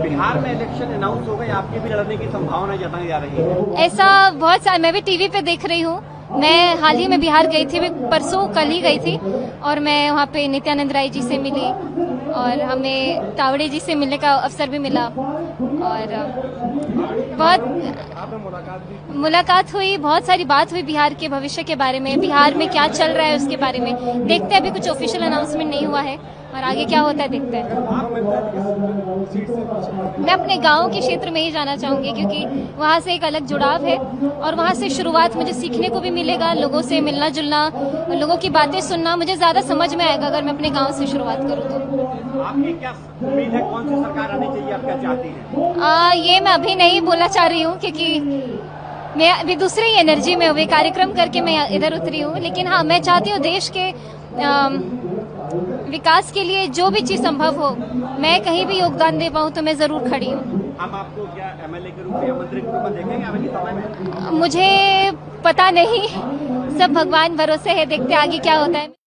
बिहार में election announce हो गए, आपकी भी लड़ने की संभावना जताई जा रही है। ऐसा बहुत सारा, मैं भी टीवी पे देख रही हूँ। मैं हाल ही में बिहार गई थी, मैं परसों कल ही गई थी और मैं वहाँ पे नित्यानंद राय जी से मिली और हमें तावड़े जी से मिलने का अवसर भी मिला और बहुत मुलाकात हुई, बहुत सारी बात हुई बिहार के भविष्य के बारे में, बिहार में क्या चल रहा है उसके बारे में। देखते हैं, अभी कुछ ऑफिशियल अनाउंसमेंट नहीं हुआ है और आगे क्या होता है देखते हैं। मैं अपने गांव के क्षेत्र में ही जाना चाहूंगी क्योंकि वहां से एक अलग जुड़ाव है और वहां से शुरुआत मुझे सीखने को भी मिलेगा, लोगों से मिलना जुलना, लोगों की बातें सुनना मुझे ज्यादा समझ में आएगा अगर मैं अपने गांव से शुरुआत करूं तो। आपकी क्या उम्मीद है, कौन सी सरकार आनी चाहिए, आप क्या चाहती हैं? ये मैं अभी नहीं बोलना चाह रही हूँ क्योंकि मैं अभी दूसरी ही एनर्जी में हुई, कार्यक्रम करके मैं इधर उतरी हूँ। लेकिन हाँ, मैं चाहती हूँ देश के विकास के लिए जो भी चीज संभव हो, मैं कहीं भी योगदान दे पाऊँ तो मैं जरूर खड़ी हूँ। हम आपको क्या एमएलए के रूप में या मंत्री के रूप में देखेंगे आने के समय में? मुझे पता नहीं, सब भगवान भरोसे है, देखते आगे क्या होता है।